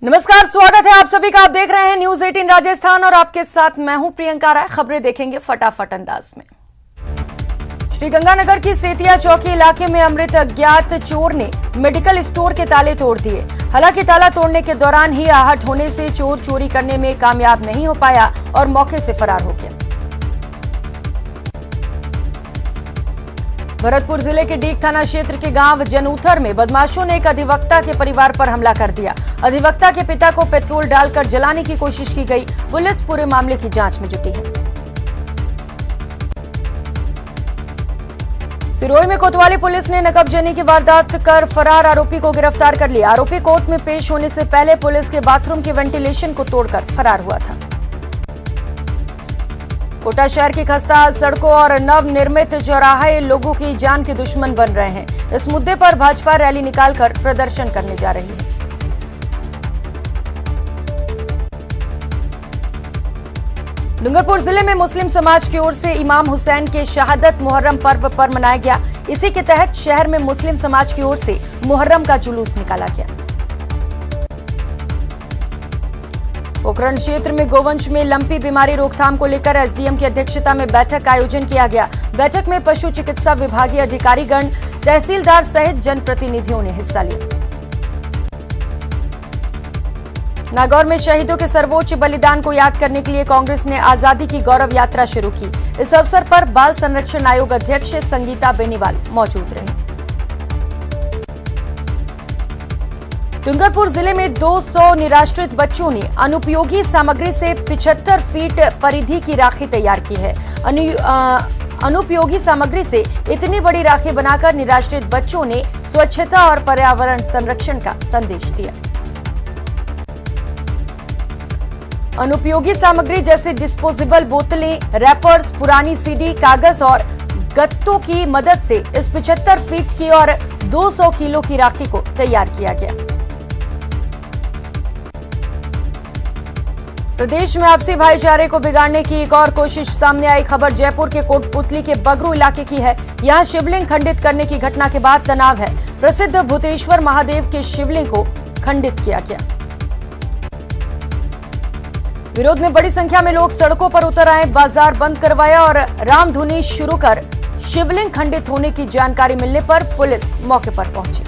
नमस्कार, स्वागत है आप सभी का। आप देख रहे हैं न्यूज 18 राजस्थान और आपके साथ मैं हूं प्रियंका राय। खबरें देखेंगे फटाफट अंदाज में। श्रीगंगानगर की सेतिया चौकी इलाके में अमृत अज्ञात चोर ने मेडिकल स्टोर के ताले तोड़ दिए। हालांकि ताला तोड़ने के दौरान ही आहट होने से चोर चोरी करने में कामयाब नहीं हो पाया और मौके से फरार हो गया। भरतपुर जिले के डीग थाना क्षेत्र के गांव जनूथर में बदमाशों ने एक अधिवक्ता के परिवार पर हमला कर दिया। अधिवक्ता के पिता को पेट्रोल डालकर जलाने की कोशिश की गई। पुलिस पूरे मामले की जांच में जुटी है। सिरोही में कोतवाली पुलिस ने नकबजनी की वारदात कर फरार आरोपी को गिरफ्तार कर लिया। आरोपी कोर्ट में पेश होने से पहले पुलिस के बाथरूम के वेंटिलेशन को तोड़कर फरार हुआ था। कोटा शहर की खस्ताहाल सड़कों और नवनिर्मित चौराहे लोगों की जान के दुश्मन बन रहे हैं। इस मुद्दे पर भाजपा रैली निकालकर प्रदर्शन करने जा रही है। डूंगरपुर जिले में मुस्लिम समाज की ओर से इमाम हुसैन के शहादत मुहर्रम पर्व पर मनाया गया। इसी के तहत शहर में मुस्लिम समाज की ओर से मुहर्रम का जुलूस निकाला गया। पोखरण क्षेत्र में गोवंश में लंपी बीमारी रोकथाम को लेकर एसडीएम की अध्यक्षता में बैठक का आयोजन किया गया। बैठक में पशु चिकित्सा विभागीय अधिकारीगण, तहसीलदार सहित जनप्रतिनिधियों ने हिस्सा लिया। नागौर में शहीदों के सर्वोच्च बलिदान को याद करने के लिए कांग्रेस ने आजादी की गौरव यात्रा शुरू की। इस अवसर पर बाल संरक्षण आयोग अध्यक्ष संगीता बेनीवाल मौजूद रहे। डूंगरपुर जिले में 200 निराश्रित बच्चों ने अनुपयोगी सामग्री से 75 फीट परिधि की राखी तैयार की है। अनुपयोगी सामग्री से इतनी बड़ी राखी बनाकर निराश्रित बच्चों ने स्वच्छता और पर्यावरण संरक्षण का संदेश दिया। अनुपयोगी सामग्री जैसे डिस्पोजेबल बोतलें, रैपर्स, पुरानी सीडी, कागज और गत्तों की मदद से इस 75 फीट की और 200 किलो की राखी को तैयार किया गया। प्रदेश में आपसी भाईचारे को बिगाड़ने की एक और कोशिश सामने आई। खबर जयपुर के कोटपुतली के बगरू इलाके की है। यहां शिवलिंग खंडित करने की घटना के बाद तनाव है। प्रसिद्ध भूतेश्वर महादेव के शिवलिंग को खंडित किया गया। विरोध में बड़ी संख्या में लोग सड़कों पर उतर आए, बाजार बंद करवाया और रामधुनी शुरू कर शिवलिंग खंडित होने की जानकारी मिलने पर पुलिस मौके पर पहुंची।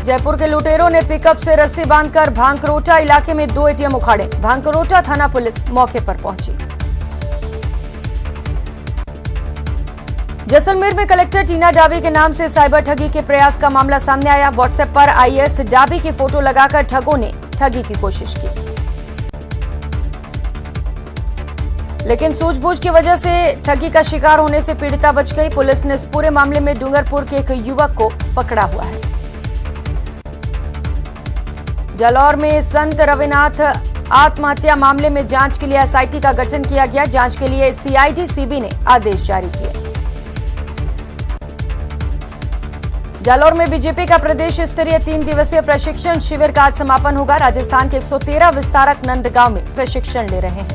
जयपुर के लुटेरों ने पिकअप से रस्सी बांधकर भांकरोटा इलाके में 2 एटीएम उखाड़े। भांकरोटा थाना पुलिस मौके पर पहुंची। जैसलमेर में कलेक्टर टीना डाबी के नाम से साइबर ठगी के प्रयास का मामला सामने आया। व्हाट्सएप पर आईएएस डाबी की फोटो लगाकर ठगों ने ठगी की कोशिश की, लेकिन सूझबूझ की वजह से ठगी का शिकार होने से पीड़िता बच गई। पुलिस ने इस पूरे मामले में डूंगरपुर के एक युवक को पकड़ा हुआ है। जालौर में संत रविनाथ आत्महत्या मामले में जांच के लिए एसआईटी का गठन किया गया। जांच के लिए सीआईडी सीबी ने आदेश जारी किए। जालौर में बीजेपी का प्रदेश स्तरीय 3 दिवसीय प्रशिक्षण शिविर का आज समापन होगा। राजस्थान के 113 विस्तारक नंदगांव में प्रशिक्षण ले रहे हैं।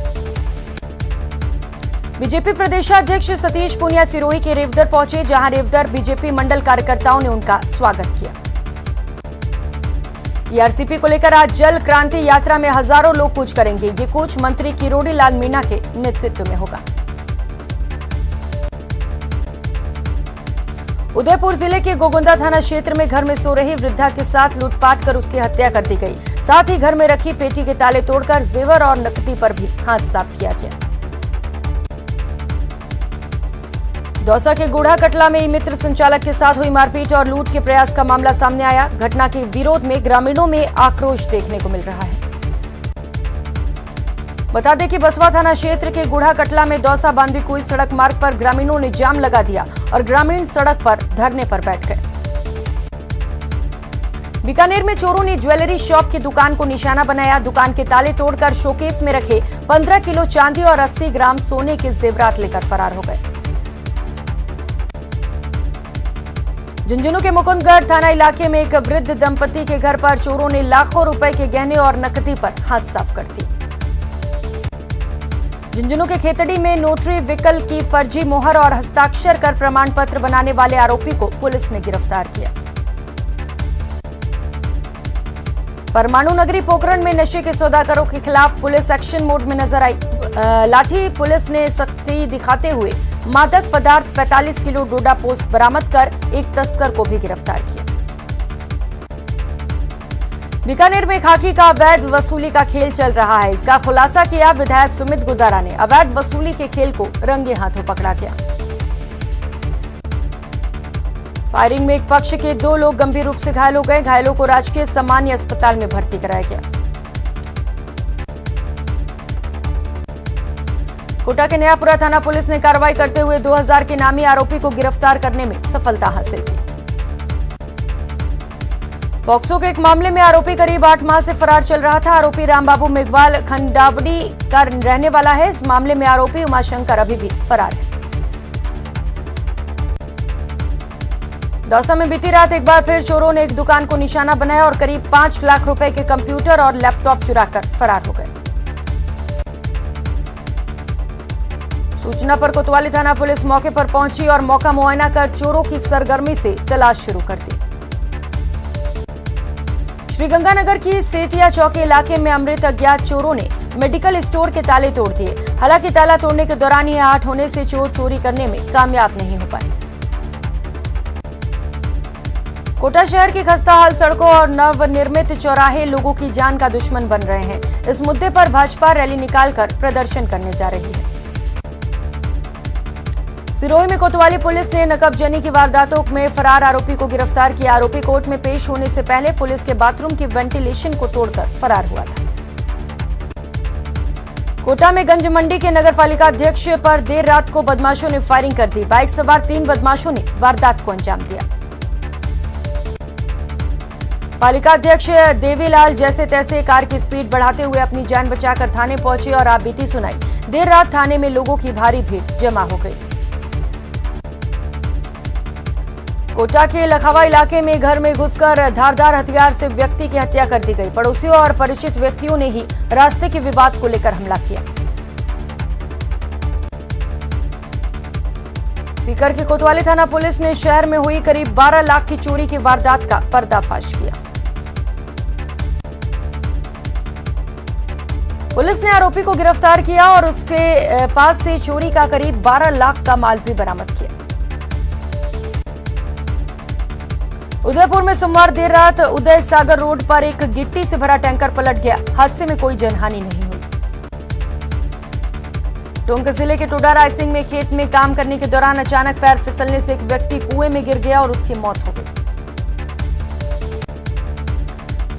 बीजेपी प्रदेशाध्यक्ष सतीश पूनिया सिरोही के रेवदर पहुंचे, जहां रेवदर बीजेपी मंडल कार्यकर्ताओं ने उनका स्वागत किया। ईआरसीपी को लेकर आज जल क्रांति यात्रा में हजारों लोग कूच करेंगे। ये कूच मंत्री किरोड़ी लाल मीणा के नेतृत्व में होगा। उदयपुर जिले के गोगुंदा थाना क्षेत्र में घर में सो रही वृद्धा के साथ लूटपाट कर उसकी हत्या कर दी गई। साथ ही घर में रखी पेटी के ताले तोड़कर जेवर और नकदी पर भी हाथ साफ किया गया। दौसा के गुढ़ा कटला में ई-मित्र संचालक के साथ हुई मारपीट और लूट के प्रयास का मामला सामने आया। घटना के विरोध में ग्रामीणों में आक्रोश देखने को मिल रहा है। बता दें कि बसवा थाना क्षेत्र के गुढ़ा कटला में दौसा बांदीकुई सड़क मार्ग पर ग्रामीणों ने जाम लगा दिया और ग्रामीण सड़क पर धरने पर बैठ गए। बीकानेर में चोरों ने ज्वेलरी शॉप की दुकान को निशाना बनाया। दुकान के ताले तोड़कर शोकेस में रखे 15 किलो चांदी और 80 ग्राम सोने के जेवरात लेकर फरार हो गए। झुंझुनू के मुकुंदगढ़ थाना इलाके में एक वृद्ध दंपति के घर पर चोरों ने लाखों रुपए के गहने और नकदी पर हाथ साफ कर दी। झुंझुनू के खेतड़ी में नोटरी व्हीकल की फर्जी मोहर और हस्ताक्षर कर प्रमाण पत्र बनाने वाले आरोपी को पुलिस ने गिरफ्तार किया। परमाणु नगरी पोखरण में नशे के सौदागरों के खिलाफ पुलिस एक्शन मोड में नजर आई। लाठी पुलिस ने सख्ती दिखाते हुए मादक पदार्थ 45 किलो डोडा पोस्ट बरामद कर एक तस्कर को भी गिरफ्तार किया। बीकानेर में खाकी का अवैध वसूली का खेल चल रहा है। इसका खुलासा किया विधायक सुमित गुदारा ने। अवैध वसूली के खेल को रंगे हाथों पकड़ा गया। फायरिंग में एक पक्ष के 2 लोग गंभीर रूप से घायल हो गए। घायलों को राजकीय सामान्य अस्पताल में भर्ती कराया गया। कोटा के नयापुरा थाना पुलिस ने कार्रवाई करते हुए 2000 के नामी आरोपी को गिरफ्तार करने में सफलता हासिल की। पॉक्सो के एक मामले में आरोपी करीब 8 माह से फरार चल रहा था। आरोपी रामबाबू मेघवाल खंडावड़ी का रहने वाला है। इस मामले में आरोपी उमाशंकर अभी भी फरार है। दौसा में बीती रात एक बार फिर चोरों ने एक दुकान को निशाना बनाया और करीब 5 लाख रुपए के कंप्यूटर और लैपटॉप चुराकर फरार हो गए। सूचना पर कोतवाली थाना पुलिस मौके पर पहुंची और मौका मुआयना कर चोरों की सरगर्मी से तलाश शुरू कर दी। श्रीगंगानगर की सेतिया चौकी इलाके में अमृत अज्ञात चोरों ने मेडिकल स्टोर के ताले तोड़ दिए। हालांकि ताला तोड़ने के दौरान ही आहट होने से चोर चोरी करने में कामयाब नहीं हो पाए। कोटा शहर की खस्ताहाल सड़कों और नवनिर्मित चौराहे लोगों की जान का दुश्मन बन रहे हैं। इस मुद्दे पर भाजपा रैली निकालकर प्रदर्शन करने जा रही है। सिरोही में कोतवाली पुलिस ने नकबजनी की वारदातों में फरार आरोपी को गिरफ्तार किया। आरोपी कोर्ट में पेश होने से पहले पुलिस के बाथरूम की वेंटिलेशन को तोड़कर फरार हुआ था। कोटा में गंज मंडी के नगरपालिका अध्यक्ष पर देर रात को बदमाशों ने फायरिंग कर दी। बाइक सवार 3 बदमाशों ने वारदात को अंजाम दिया। पालिका अध्यक्ष देवीलाल जैसे तैसे कार की स्पीड बढ़ाते हुए अपनी जान बचाकर थाने पहुंचे और आपबीती सुनाई। देर रात थाने में लोगों की भारी भीड़ जमा हो गई। कोटा के लखावा इलाके में घर में घुसकर धारदार हथियार से व्यक्ति की हत्या कर दी गई। पड़ोसियों और परिचित व्यक्तियों ने ही रास्ते के विवाद को लेकर हमला किया। सीकर की कोतवाली थाना पुलिस ने शहर में हुई करीब 12 लाख की चोरी की वारदात का पर्दाफाश किया। पुलिस ने आरोपी को गिरफ्तार किया और उसके पास से चोरी का करीब 12 लाख का माल भी बरामद किया। उदयपुर में सोमवार देर रात उदय सागर रोड पर एक गिट्टी से भरा टैंकर पलट गया। हादसे में कोई जनहानि नहीं हुई। टोंक जिले के टोडा रायसिंह में खेत में काम करने के दौरान अचानक पैर फिसलने से एक व्यक्ति कुएं में गिर गया और उसकी मौत हो गई।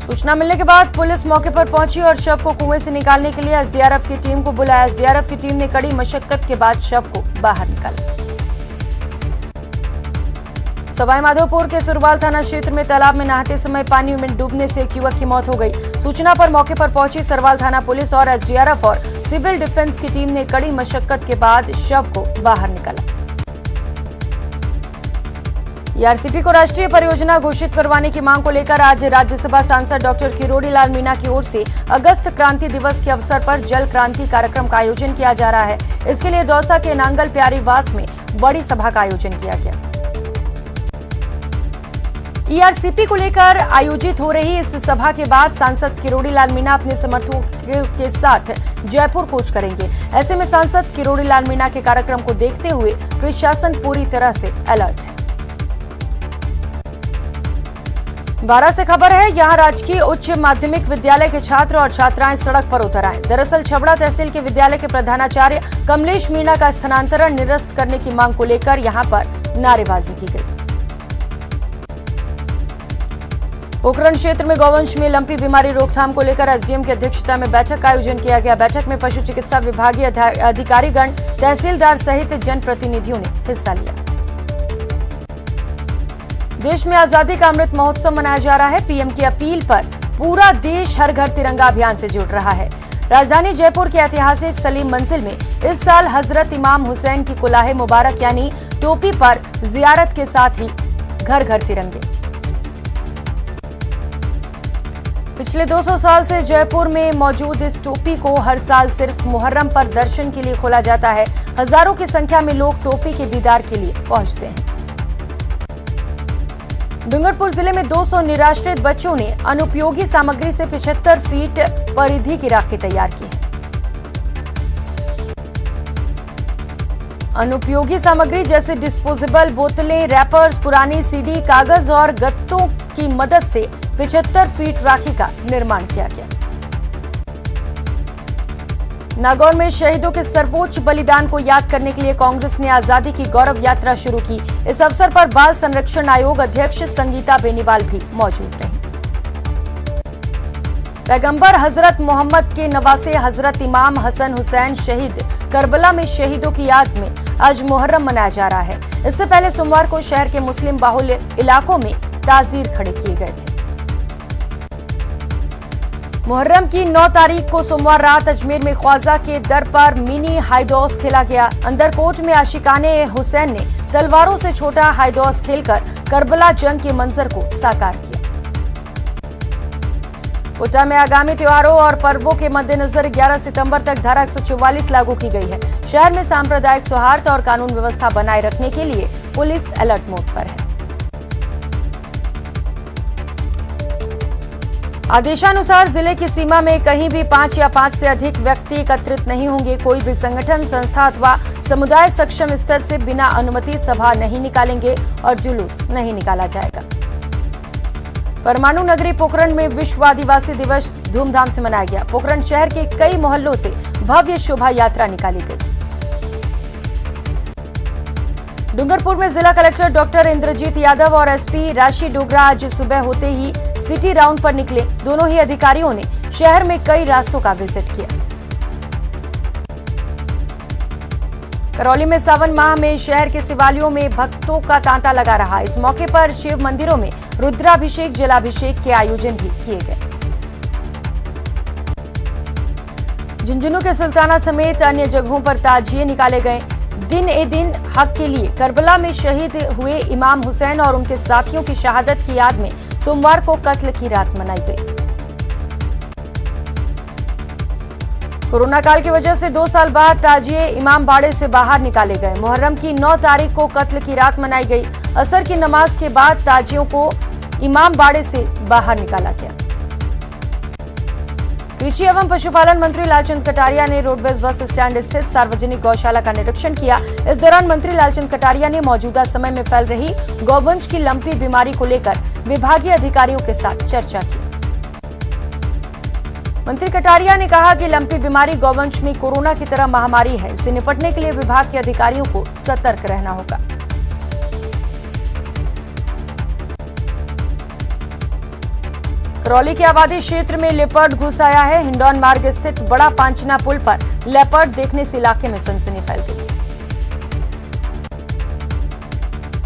सूचना मिलने के बाद पुलिस मौके पर पहुंची और शव को कुएं से निकालने के लिए एसडीआरएफ की टीम को बुलाया। एसडीआरएफ की टीम ने कड़ी मशक्कत के बाद शव को बाहर निकाला। सवाईमाधोपुर के सुरवाल थाना क्षेत्र में तालाब में नहाते समय पानी में डूबने से एक युवक की मौत हो गई। सूचना पर मौके पर पहुंची सरवाल थाना पुलिस और एसडीआरएफ और सिविल डिफेंस की टीम ने कड़ी मशक्कत के बाद शव को बाहर निकाला। ईआरसीपी को राष्ट्रीय परियोजना घोषित करवाने की मांग को लेकर आज राज्यसभा सांसद डॉक्टर किरोड़ी लाल मीणा की ओर से अगस्त क्रांति दिवस के अवसर पर जल क्रांति कार्यक्रम का आयोजन किया जा रहा है। इसके लिए दौसा के नांगल प्यारीवास में बड़ी सभा का आयोजन किया गया। ईआरसीपी को लेकर आयोजित हो रही इस सभा के बाद सांसद किरोड़ी लाल मीणा अपने समर्थकों के साथ जयपुर कूच करेंगे। ऐसे में सांसद किरोड़ी लाल मीणा के कार्यक्रम को देखते हुए प्रशासन पूरी तरह से अलर्ट है। 12 से खबर है, यहां राजकीय उच्च माध्यमिक विद्यालय के छात्र और छात्राएं सड़क पर उतर आए। दरअसल छबड़ा तहसील के विद्यालय के प्रधानाचार्य कमलेश मीणा का स्थानांतरण निरस्त करने की मांग को लेकर यहां पर नारेबाजी की गई। पोखरण क्षेत्र में गौवंश में लंपी बीमारी रोकथाम को लेकर एसडीएम की अध्यक्षता में बैठक का आयोजन किया गया। बैठक में पशु चिकित्सा विभागीय अधिकारीगण, तहसीलदार सहित जनप्रतिनिधियों ने हिस्सा लिया। देश में आजादी का अमृत महोत्सव मनाया जा रहा है। पीएम की अपील पर पूरा देश हर घर तिरंगा अभियान से जुड़ रहा है। राजधानी जयपुर के ऐतिहासिक सलीम मंजिल में इस साल हजरत इमाम हुसैन की कुलाहे मुबारक यानी टोपी पर जियारत के साथ ही घर घर तिरंगे। पिछले 200 साल से जयपुर में मौजूद इस टोपी को हर साल सिर्फ मुहर्रम पर दर्शन के लिए खोला जाता है। हजारों की संख्या में लोग टोपी के दीदार के लिए पहुंचते हैं। डूंगरपुर जिले में 200 निराश्रित बच्चों ने अनुपयोगी सामग्री से 75 फीट परिधि की राखी तैयार की है। अनुपयोगी सामग्री जैसे डिस्पोजेबल बोतलें, रैपर्स, पुरानी सीडी, कागज और गत्तों की मदद से 75 फीट राखी का निर्माण किया गया। नागौर में शहीदों के सर्वोच्च बलिदान को याद करने के लिए कांग्रेस ने आजादी की गौरव यात्रा शुरू की। इस अवसर पर बाल संरक्षण आयोग अध्यक्ष संगीता बेनीवाल भी मौजूद रहीं। पैगंबर हजरत मोहम्मद के नवासे हजरत इमाम हसन हुसैन शहीद करबला में शहीदों की याद में आज मुहर्रम मनाया जा रहा है। इससे पहले सोमवार को शहर के मुस्लिम बाहुल्य इलाकों में ताजीर खड़े किए गए थे। मुहर्रम की 9 तारीख को सोमवार रात अजमेर में ख्वाजा के दर पर मिनी हाइडोस खेला गया। अंदरकोट में आशिकाने हुसैन ने तलवारों से छोटा हाइडोस खेलकर करबला जंग के मंजर को साकार किया। कोटा में आगामी त्योहारों और पर्वों के मद्देनजर 11 सितंबर तक धारा 144 लागू की गई है। शहर में सांप्रदायिक सौहार्द और कानून व्यवस्था बनाए रखने के लिए पुलिस अलर्ट मोड पर है। आदेशानुसार जिले की सीमा में कहीं भी 5 या 5 से अधिक व्यक्ति एकत्रित नहीं होंगे। कोई भी संगठन, संस्था अथवा समुदाय सक्षम स्तर से बिना अनुमति सभा नहीं निकालेंगे और जुलूस नहीं निकाला जाएगा। परमाणु नगरी पोखरण में विश्व आदिवासी दिवस धूमधाम से मनाया गया। पोखरण शहर के कई मोहल्लों से भव्य शोभा यात्रा निकाली गई। डूंगरपुर में जिला कलेक्टर डॉक्टर इंद्रजीत यादव और एसपी राशि डोगरा आज सुबह होते ही सिटी राउंड पर निकले। दोनों ही अधिकारियों ने शहर में कई रास्तों का विजिट किया। करौली में सावन माह में शहर के शिवालयों में भक्तों का तांता लगा रहा। इस मौके पर शिव मंदिरों में रुद्राभिषेक, जलाभिषेक के आयोजन भी किए गए। झुंझुनू के सुल्ताना समेत अन्य जगहों पर ताजिए निकाले गए। दिन ए दिन हक के लिए करबला में शहीद हुए इमाम हुसैन और उनके साथियों की शहादत की याद में सोमवार को कत्ल की रात मनाई गई। कोरोना काल की वजह से 2 साल बाद ताजिए इमाम बाड़े से बाहर निकाले गए। मुहर्रम की 9 तारीख को कत्ल की रात मनाई गई। असर की नमाज के बाद ताजियों को इमाम बाड़े से बाहर निकाला गया। कृषि एवं पशुपालन मंत्री लालचंद कटारिया ने रोडवेज बस स्टैंड स्थित सार्वजनिक गौशाला का निरीक्षण किया। इस दौरान मंत्री लालचंद कटारिया ने मौजूदा समय में फैल रही गौवंश की लंपी बीमारी को लेकर विभागीय अधिकारियों के साथ चर्चा की। मंत्री कटारिया ने कहा कि लंपी बीमारी गौवंश में कोरोना की तरह महामारी है। इससे निपटने के लिए विभाग के अधिकारियों को सतर्क रहना होगा। करौली के आबादी क्षेत्र में लेपर्ड घुस आया है। हिंडौन मार्ग स्थित बड़ा पांचना पुल पर लेपर्ड देखने से इलाके में सनसनी फैल गई।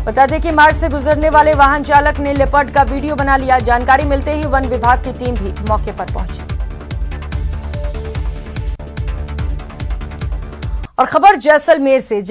बता दें कि मार्ग से गुजरने वाले वाहन चालक ने लेपर्ड का वीडियो बना लिया। जानकारी मिलते ही वन विभाग की टीम भी मौके पर पहुंची। और खबर जैसलमेर से।